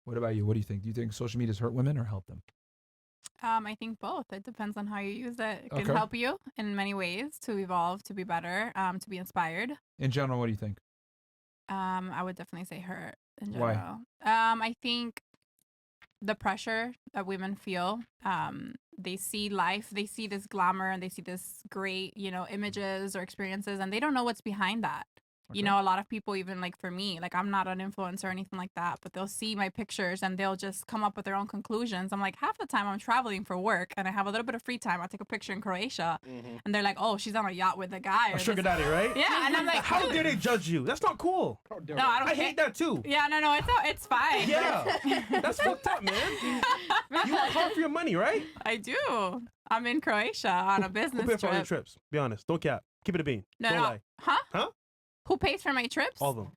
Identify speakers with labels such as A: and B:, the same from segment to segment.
A: What about you? What do you think? Do you think social media's hurt women or help them?
B: I think both. It depends on how you use it. It can
A: Okay.
B: help you in many ways to evolve, to be better, to be inspired.
A: In general, what do you think?
B: I would definitely say hurt in
A: Why?
B: general. I think the pressure that women feel, they see life, they see this glamour and they see this great, images or experiences, and they don't know what's behind that.
A: Okay.
B: A lot of people, even like for me, like I'm not an influencer or anything like that, but they'll see my pictures and they'll just come up with their own conclusions. I'm like, half the time I'm traveling for work and I have a little bit of free time. I'll take a picture in Croatia and they're like, oh, she's on a yacht with a guy.
C: A sugar daddy, right?
B: Yeah, and I'm like,
C: how dare they judge you? That's not cool.
B: No, I don't.
C: I hate that too.
B: Yeah, no, it's fine.
C: Yeah, that's fucked up, man. You work hard for your money, right?
B: I do. I'm in Croatia on a business
C: Who paid for all your
B: trip.
C: trips? Be honest. Don't cap. Keep it a bean.
B: No,
C: Don't
B: no.
C: lie.
B: Huh? Who pays for my trips?
C: All of them.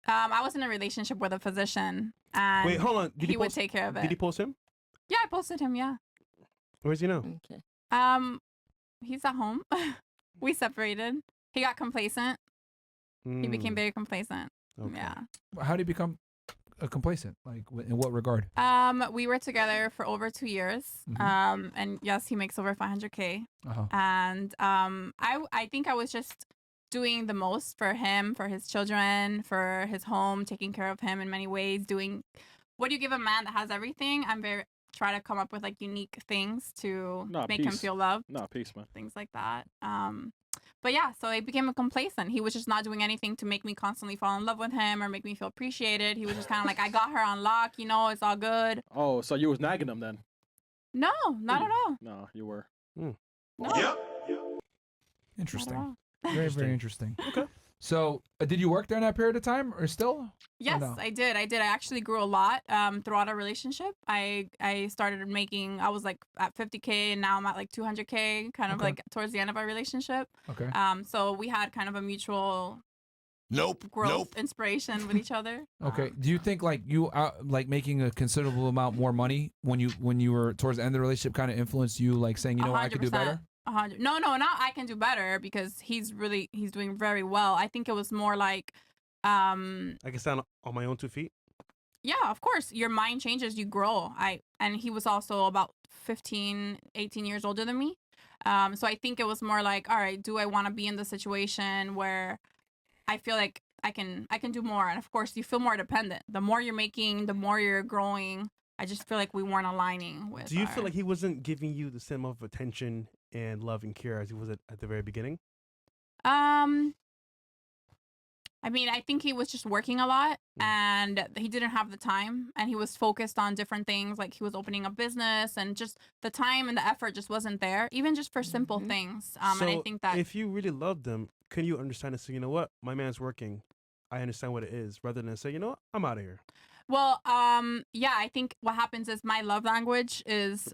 B: I was in a relationship with a physician, and
C: Wait, hold on. Did
B: he would
C: post,
B: take care of it.
C: Did he post him?
B: Yeah, I posted him. Yeah.
C: Where's he now?
D: Okay.
B: He's at home. We separated. He got complacent. He became very complacent.
C: Okay.
B: Yeah.
A: How do you become complacent? Like, in what regard?
B: We were together for over 2 years.
A: Mhm.
B: And yes, he makes over 500K.
A: Uh-huh.
B: And I think I was just doing the most for him, for his children, for his home, taking care of him in many ways, doing what do you give a man that has everything? Try to come up with like unique things to make him feel loved.
E: No, peace, man.
B: Things like that. But yeah, so I became a complacent. He was just not doing anything to make me constantly fall in love with him or make me feel appreciated. He was just kind of like, I got her on lock, it's all good.
E: Oh, so you was nagging him then?
B: No, not at all.
E: No, you were.
B: No.
A: Interesting.
B: Not at all.
A: Very, very interesting.
C: Okay.
A: So, did you work during that period of time, or still?
B: Yes,
A: no?
B: I did. I actually grew a lot throughout our relationship. I started making, I was like at 50K and now I'm at like 200K, kind of
A: Okay.
B: like towards the end of our relationship.
A: Okay.
B: So we had kind of a mutual growth, inspiration with each other.
A: Okay. Do you think like you like making a considerable amount more money when you were towards the end of the relationship kind of influenced you, like saying, you know what, I could do better?
B: 100. No, not I can do better because he's doing very well. I think it was more like,
C: I can stand on my own 2 feet.
B: yeah, of course, your mind changes, you grow. And he was also about 15, 18 years older than me. So I think it was more like, all right, do I want to be in the situation where I feel like I can do more? And of course, you feel more dependent. The more you're making, the more you're growing. I just feel like we weren't aligning with.
C: Do you feel like he wasn't giving you the same amount of attention and love and care as he was at the very beginning?
B: I mean, I think he was just working a lot and he didn't have the time and he was focused on different things. Like he was opening a business and just the time and the effort just wasn't there, even just for simple things.
C: So
B: and I think that
C: if you really loved him, can you understand and say, you know what, my man's working, I understand what it is, rather than say, you know what, I'm out of here.
B: well, yeah, I think what happens is my love language is,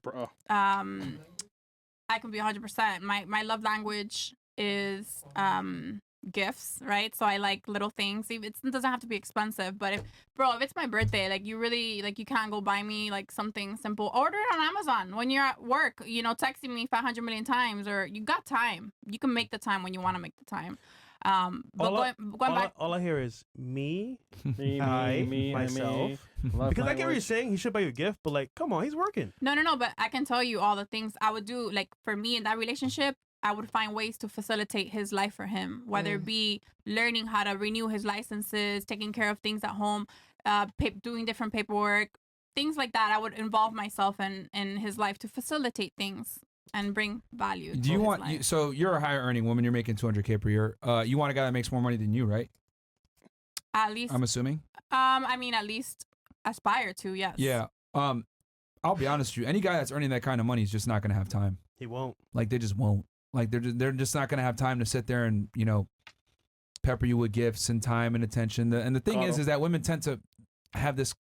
B: I can be 100%. My love language is, gifts, right? So I like little things. It doesn't have to be expensive, but if it's my birthday, like you really, like you can't go buy me like something simple. Order it on Amazon when you're at work, texting me 500 million times, or you got time. You can make the time when you want to make the time. But going back,
C: all I hear is me,
E: me,
C: myself. Because I get what you're saying. He should buy you a gift, but like, come on, he's working.
B: No, but I can tell you all the things I would do. Like for me in that relationship, I would find ways to facilitate his life for him, whether it be learning how to renew his licenses, taking care of things at home, doing different paperwork, things like that. I would involve myself in his life to facilitate things and bring value.
A: Do you want? So you're a higher earning woman. You're making 200K per year. You want a guy that makes more money than you, right?
B: At least.
A: I'm assuming.
B: I mean, at least aspire to. Yes.
A: Yeah. I'll be honest with you. Any guy that's earning that kind of money is just not going to have time.
C: He won't.
A: Like they just won't. Like they're just not going to have time to sit there and pepper you with gifts and time and attention. And the thing is that women tend to have this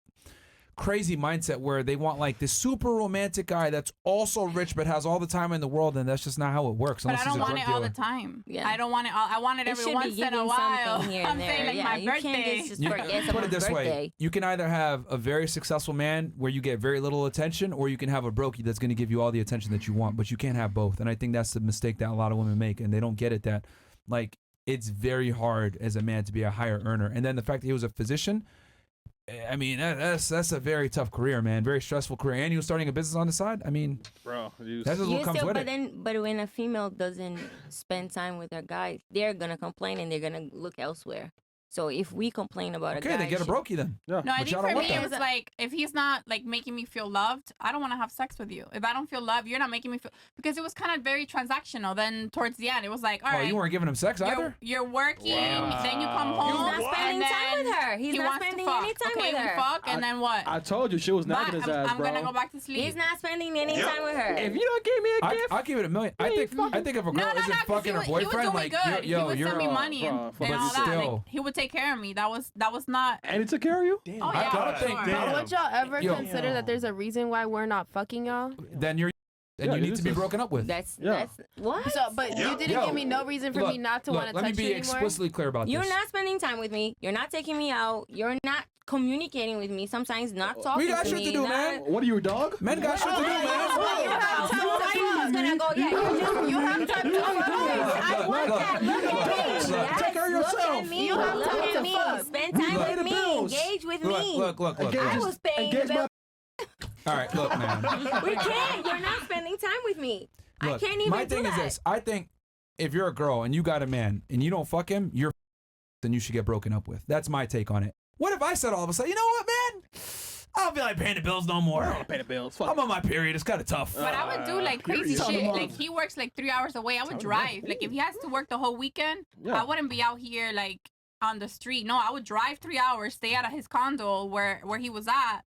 A: crazy mindset where they want like this super romantic guy that's also rich but has all the time in the world, and that's just not how it works.
B: But I don't want it all the time.
D: Yeah.
B: I don't want it. I want it every once in a while. I'm saying like my birthday.
A: Put it this way: you can either have a very successful man where you get very little attention, or you can have a brokey that's going to give you all the attention that you want. But you can't have both, and I think that's the mistake that a lot of women make, and they don't get it. That like it's very hard as a man to be a higher earner, and then the fact that he was a physician. I mean, that's a very tough career, man. Very stressful career. And you were starting a business on the side. I mean,
D: bro,
A: that's just what comes with it.
E: But when a female doesn't spend time with her guy, they're gonna complain and they're gonna look elsewhere. So if we complain about a guy,
A: then get a brokey then.
D: Yeah.
B: No, I think for me it was like, if he's not like making me feel loved, I don't want to have sex with you. If I don't feel loved, you're not making me feel, because it was kind of very transactional. Then towards the end, it was like, all right,
A: you weren't giving him sex either.
B: You're working, then you come home.
E: He's not spending time with her. He's not spending any time with her.
B: We fuck, and then what?
D: I told you she was knocking his ass,
B: I'm
D: bro.
B: gonna go back to sleep.
E: He's not spending any time with her.
D: If you don't give me a gift,
A: I'll give it $1 million. I think if a girl isn't fucking her boyfriend, like, yo,
B: he would send me money and all that. Like, he would take care of me. That was not.
D: And he took care of you?
B: Damn. Oh, yeah,
A: I think.
F: Would y'all ever consider that there's a reason why we're not fucking y'all?
A: Then you need to be broken up with.
E: That's what?
F: So, but you didn't give me no reason for me not to want to touch you anymore.
A: Let me be explicitly clear about this.
E: You're not spending time with me. You're not taking me out. You're not communicating with me. Sometimes not talking to me.
A: We got shit to do, man.
D: What are you, a dog?
A: Men got shit to do, man.
F: You have time to
E: I want that. Look at me.
D: Take care of yourself.
E: Look at me. Look at me. Spend time with me. Engage with me.
A: Look.
E: I was paying the bill.
A: All right, look, man.
E: We can't. You're not spending time with me.
A: Look,
E: I can't even
A: my thing is this. I think if you're a girl and you got a man and you don't fuck him, then you should get broken up with. That's my take on it. What if I said all of a sudden, you know what, man? I don't feel like paying the bills no more.
D: I don't pay the bills.
A: I'm on my period. It's kind of tough.
B: But I would do like crazy shit. Like he works like 3 hours away. I would drive. Like if he has to work the whole weekend, I wouldn't be out here like on the street. No, I would drive 3 hours, stay out of his condo where he was at,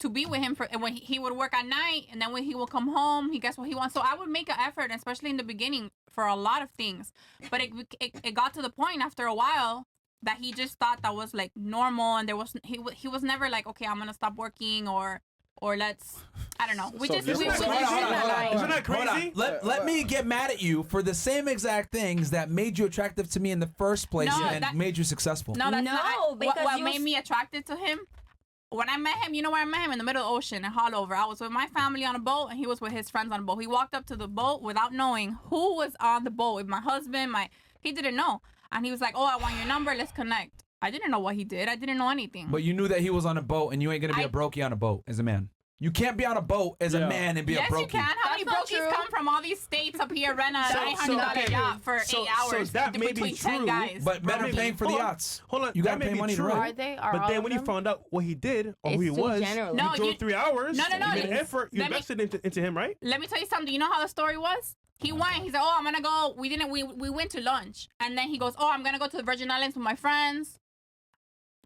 B: to be with him for, and when he would work at night, and then when he will come home, he gets what he wants. So I would make an effort, especially in the beginning, for a lot of things. But it got to the point after a while that he just thought that was like normal, and there was he was never like, okay, I'm gonna stop working or let's, I don't know. We were really
C: Isn't that crazy?
A: Let me get mad at you for the same exact things that made you attractive to me in the first place made you successful.
B: No, that's not.
E: Because
B: what made me attracted to him? When I met him, you know where I met him? In the middle of the ocean in Haulover. I was with my family on a boat, and he was with his friends on a boat. He walked up to the boat without knowing who was on the boat. With my husband, he didn't know. And he was like, oh, I want your number. Let's connect. I didn't know what he did. I didn't know anything.
A: But you knew that he was on a boat, and you ain't going to be a brokey on a boat as a man. You can't be on a boat as a man and be a brokey.
B: Yes, you can. How many brokies come from all these states up here, rent a $800 yacht for 8 hours
C: that may be
B: between 10
C: true,
B: guys?
A: But men are paying for the yachts.
C: Hold on.
A: You got to pay money to rent.
F: Are they?
C: But then when you found out what he did or who he was, you drove 3 hours.
B: No.
C: You made an effort. You invested into him, right?
B: Let me tell you something. You know how the story was? He went. He said, "Oh, I'm gonna go." We went to lunch, and then he goes, "Oh, I'm gonna go to the Virgin Islands with my friends.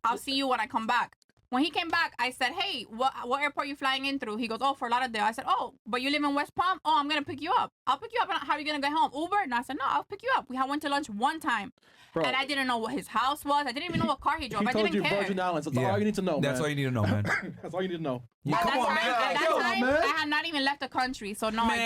B: I'll see you when I come back." When he came back, I said, "Hey, what airport are you flying in through?" He goes, "Oh, Fort Lauderdale." I said, "Oh, but you live in West Palm? Oh, I'm gonna pick you up. I'll pick you up. How are you gonna get home? Uber?" And I said, "No, I'll pick you up." We went to lunch one time. Bro. And I didn't know what his house was. I didn't even know what car he drove. I didn't care. He told you
D: Virgin Islands. That's all you need to know, man.
A: That's all you need to know, man.
D: That's all you need to know.
A: Yeah, come on, man.
B: At that time, I had not even left the country, so no, I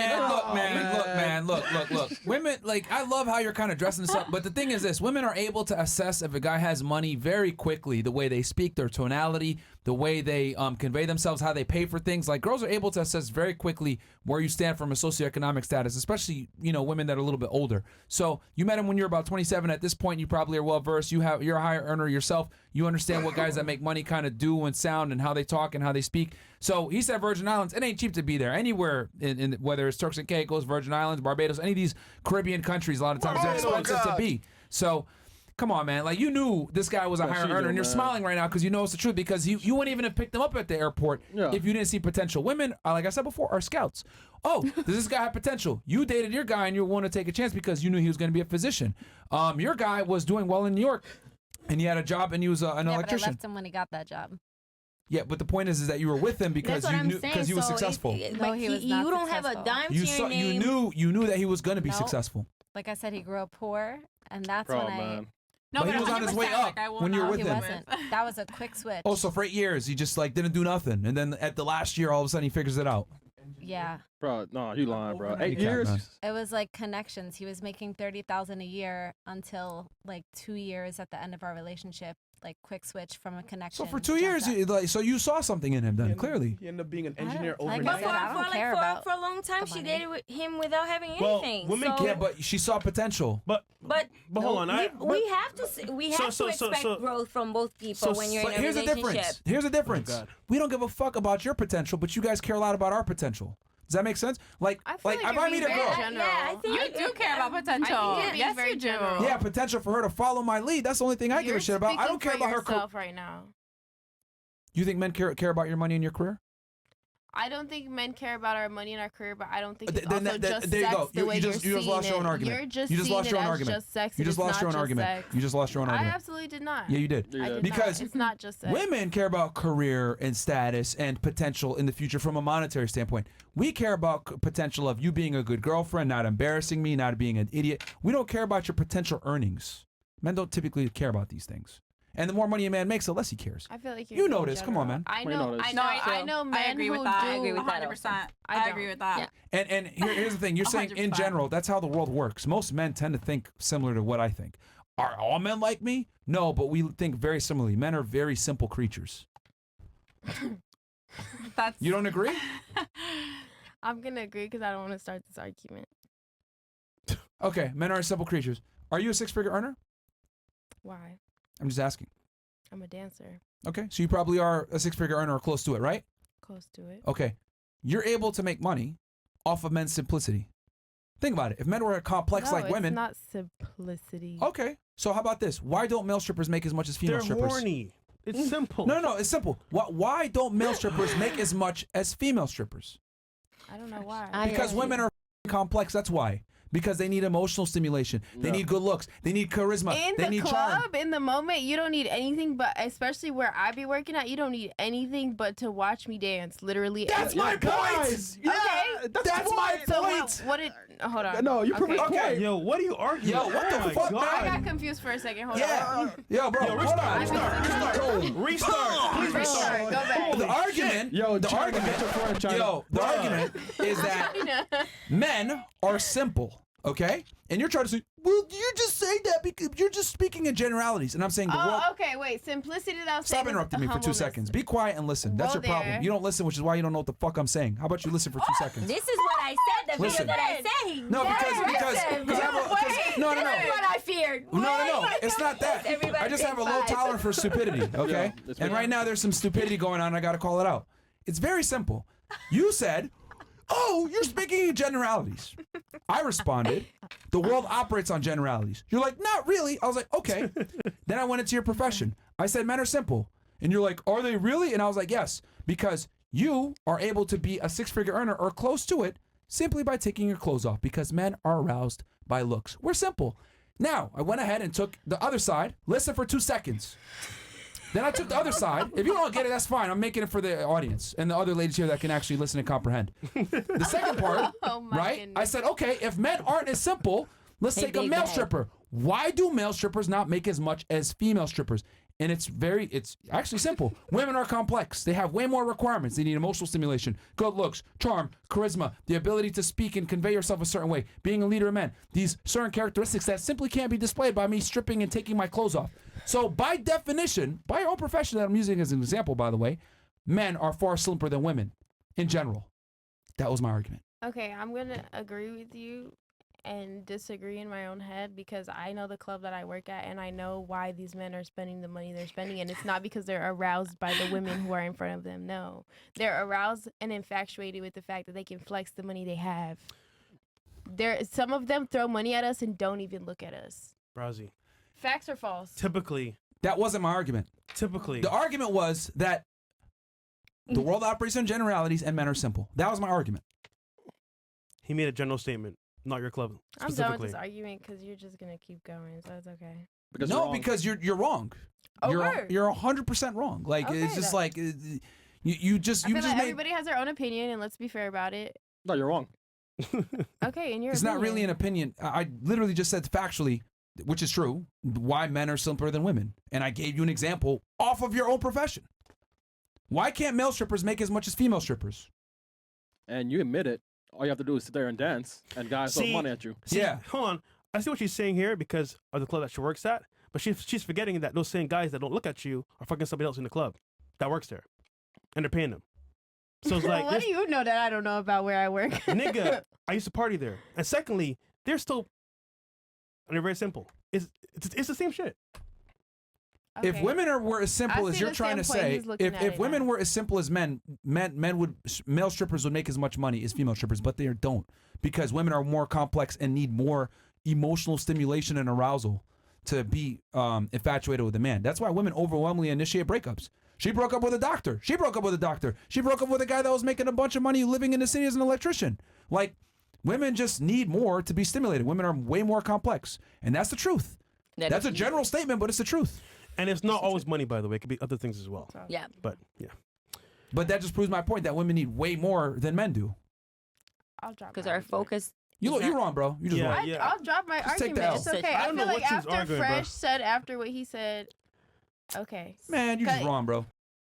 B: didn't.
A: Look. Women, like, I love how you're kind of dressing this up, but the thing is this. Women are able to assess if a guy has money very quickly, the way they speak, their tonality, the way they convey themselves, how they pay for things. Like, girls are able to assess very quickly where you stand from a socioeconomic status, especially, women that are a little bit older. So you met him when you're about 27. At this point, you probably are well-versed. You're a higher earner yourself. You understand what guys that make money kind of do and sound and how they talk and how they speak. So he said Virgin Islands. It ain't cheap to be there. Anywhere, in whether it's Turks and Caicos, Virgin Islands, Barbados, any of these Caribbean countries, a lot of times they're expensive to be. So come on, man. Like, you knew this guy was a higher earner, and you're smiling right now because you know it's the truth, because you wouldn't even have picked him up at the airport if you didn't see potential. Women, like I said before, are scouts. Oh, does this guy have potential? You dated your guy, and you want to take a chance because you knew he was going to be a physician. Your guy was doing well in New York, and he had a job, and he was an electrician.
G: But I left him when he got that job.
A: Yeah, but the point is that you were with him because you knew, because he was successful.
G: No, he was not
E: you don't have a dime to your name.
A: You knew that he was going to be successful.
G: Like I said, he grew up poor, and that's when I.
B: No,
A: but he was on his way up when you were with him.
G: He wasn't. That was a quick switch.
A: Oh, so for 8 years he just didn't do nothing, and then at the last year, all of a sudden he figures it out.
G: Yeah.
D: Bro, no, you lying, bro. 8 years.
G: It was like connections. He was making $30,000 a year until like 2 years at the end of our relationship. like quick switch from a connection.
A: So for 2 years, so you saw something in him then, clearly.
D: He ended up being an
G: I don't-
D: engineer
G: like I
D: overnight.
G: said, I don't care about
E: for a long time,
G: the
E: she
G: money.
E: dated with him without having
C: Well,
E: anything.
C: women
E: so,
A: Yeah, but she saw potential.
C: But hold on,
E: we have to expect growth from both people when you're
A: But
E: in a
A: here's the
E: relationship.
A: difference. Here's the difference.
C: God.
A: We don't give a fuck about your potential, but you guys care a lot about our potential. Does that make sense? Like,
F: I feel like
A: if
F: you're
A: I meet a
F: being
A: girl,
F: very general.
E: Yeah, I think
B: You do care about potential.
F: I think you're
B: Yes,
F: very
B: you do.
F: general.
A: yeah, potential for her to follow my lead. That's the only thing I give
F: You're
A: a shit about. I
F: speaking
A: don't care
F: for
A: about her.
F: yourself right now.
A: You think men care about your money and your career?
F: I don't think men care about our money and our career, but I don't think
A: Th-
F: it's
A: then
F: also
A: that-
F: just
A: there you
F: sex
A: go.
F: the
A: You
F: way
A: just-
F: you're
A: you just lost
F: seeing
A: your own
F: it.
A: argument.
F: You're just
A: You just
F: seeing
A: lost your
F: it
A: own
F: as
A: argument.
F: just sex.
A: You
F: and
A: just
F: it's
A: lost
F: not
A: your own
F: just
A: argument.
F: sex.
A: You just lost your own
F: I
A: argument.
F: absolutely did not.
A: Yeah, you did.
F: I did
A: Because
F: not. It's not just sex.
A: women care about career and status and potential in the future from a monetary standpoint. We care about potential of you being a good girlfriend, not embarrassing me, not being an idiot. We don't care about your potential earnings. Men don't typically care about these things. And the more money a man makes, the less he cares.
F: I feel like
A: You
F: you're
A: know
F: being
A: this. Come on,
F: general.
A: man.
F: I
D: We
F: know.
D: know this.
F: I know.
B: No,
F: I know men
B: I agree with
F: who
B: that.
F: do.
E: I agree with that
B: 100%.
F: I
B: I agree
F: don't.
B: with that.
E: Yeah.
A: And here's the thing. You're saying in
B: 100%.
A: general, that's how the world works. Most men tend to think similar to what I think. Are all men like me? No, but we think very similarly. Men are very simple creatures.
B: That's
A: You don't agree?
F: I'm gonna agree because I don't want to start this argument.
A: Okay, men are simple creatures. Are you a six-figure earner?
F: Why?
A: I'm just asking.
F: I'm a dancer.
A: Okay, so you probably are a six-figure earner or close to it, right?
F: Close to it.
A: Okay, you're able to make money off of men's simplicity. Think about it. If men were complex
F: No,
A: like women,
F: it's not simplicity.
A: okay. So how about this? Why don't male strippers make as much as female
C: they're
A: strippers?
C: horny. It's simple.
A: No, it's simple. Why don't male strippers make as much as female strippers?
F: I don't know why.
A: Because women are complex. That's why. Because they need emotional stimulation. They need good looks. They need charisma.
F: in
A: they
F: the
A: need
F: club,
A: charm.
F: in the moment, you don't need anything. But especially where I be working at, you don't need anything but to watch me dance. Literally.
A: That's my point.
C: Yeah,
F: Okay.
C: that's
A: my
F: So
A: point.
F: what did? Hold on.
D: No, you proved
F: Okay.
D: the
A: Okay.
D: point.
C: Yo, what are you arguing?
A: Yo, what the
C: Oh my
A: fuck,
C: God.
F: I got confused for a second. Hold
A: Yeah.
F: on.
A: Yo, bro.
C: Yo,
A: hold on.
C: Restart. Please restart.
F: Go back.
A: The argument.
D: Yo,
A: the
D: China,
A: argument.
D: get your friend, China.
A: Yo, the argument is that men are simple. Okay, and you're trying to say, well, you're just saying that because you're just speaking in generalities, and I'm saying the world.
F: Oh, okay. Wait. Simplicity. That was
A: Stop interrupting me for 2 seconds. Be quiet and listen. That's
F: Whoa
A: your problem.
F: there.
A: You don't listen, which is why you don't know what the fuck I'm saying. How about you listen for 2 seconds?
E: This is what I said. The
A: Listen.
E: video that I said. He
A: No, because I have a, no.
E: This is what I feared.
A: No. It's not that.
E: Everybody
A: I just have a
E: take
A: low
E: five.
A: tolerance for stupidity. Okay,
D: Yeah, that's
A: and
D: right.
A: right now there's some stupidity going on. I got to call it out. It's very simple. You said, "Oh, you're speaking in generalities." I responded, "The world operates on generalities." You're like, "Not really." I was like, "Okay." Then I went into your profession. I said, "Men are simple," and you're like, "Are they really?" And I was like, "Yes," because you are able to be a six-figure earner or close to it simply by taking your clothes off. Because men are aroused by looks. We're simple. Now I went ahead and took the other side. Listen for 2 seconds. Then I took the other side. If you don't get it, that's fine. I'm making it for the audience and the other ladies here that can actually listen and comprehend. The second part,
F: Oh my
A: right?
F: goodness.
A: I said, okay, if men aren't as simple, let's
E: Hey,
A: take a
E: big
A: male
E: bag.
A: stripper. Why do male strippers not make as much as female strippers? And it's actually simple. Women are complex. They have way more requirements. They need emotional stimulation, good looks, charm, charisma, the ability to speak and convey yourself a certain way, being a leader of men. These certain characteristics that simply can't be displayed by me stripping and taking my clothes off. So by definition, by your own profession that I'm using as an example, by the way, men are far simpler than women in general. That was my argument.
F: Okay, I'm gonna agree with you and disagree in my own head because I know the club that I work at and I know why these men are spending the money they're spending, and it's not because they're aroused by the women who are in front of them. No, they're aroused and infatuated with the fact that they can flex the money they have. Some of them throw money at us and don't even look at us.
C: Brazi.
F: Facts or false?
C: Typically.
A: That wasn't my argument.
C: Typically.
A: The argument was that the world operates on generalities and men are simple. That was my argument.
C: He made a general statement, not your club
F: I'm done with
C: specifically.
F: this argument because you're just gonna keep going, so it's okay.
D: Because
A: No,
D: you're wrong.
A: because you're wrong.
F: Oh,
A: you're
F: word.
A: you're 100% wrong. Like
F: Okay,
A: it's just
F: then.
A: like you just
F: I feel like
A: made.
F: everybody has their own opinion, and let's be fair about it.
D: No, you're wrong.
F: Okay, and your
A: It's not really an opinion. I literally just said factually, which is true, why men are simpler than women, and I gave you an example off of your own profession. Why can't male strippers make as much as female strippers?
D: And you admit it. All you have to do is sit there and dance, and guys throw
C: See-
D: money at you.
C: See,
A: Yeah.
C: Hold on. I see what she's saying here because of the club that she works at. But she's forgetting that those same guys that don't look at you are fucking somebody else in the club that works there, and they're paying them. So it's like,
F: what do you know that I don't know about where I work?
C: nigga, I used to party there. And secondly, they're still, and they're very simple. It's the same shit.
A: If
F: Okay.
A: women were as simple
F: I
A: as
F: see
A: you're
F: the
A: trying to
F: standpoint
A: say,
F: he's looking at
A: if
F: it
A: women
F: now.
A: were as simple as men male strippers would make as much money as female strippers, but they don't, because women are more complex and need more emotional stimulation and arousal to be infatuated with a man. That's why women overwhelmingly initiate breakups. She broke up with a doctor. She broke up with a doctor. She broke up with a guy that was making a bunch of money living in the city as an electrician. Like, women just need more to be stimulated. Women are way more complex, and that's the truth.
E: That
A: That's
E: if
A: a
E: you-
A: general statement, but it's the truth.
C: And it's not always money, by the way. It could be other things as well.
E: Yeah.
C: But yeah.
A: But that just proves my point that women need way more than men do.
F: I'll drop
E: Because
F: my
E: our
F: argument.
E: focus.
A: You're wrong, bro. You just
C: Yeah,
A: wrong.
F: I'll drop my
A: Just take the
F: argument.
A: L.
F: It's okay.
E: I
F: I
C: don't
F: feel
C: know
F: like
C: what you was
F: after
C: arguing, bro.
F: Fresh said after what he said, okay.
A: Man, you just
F: Cut.
A: wrong, bro.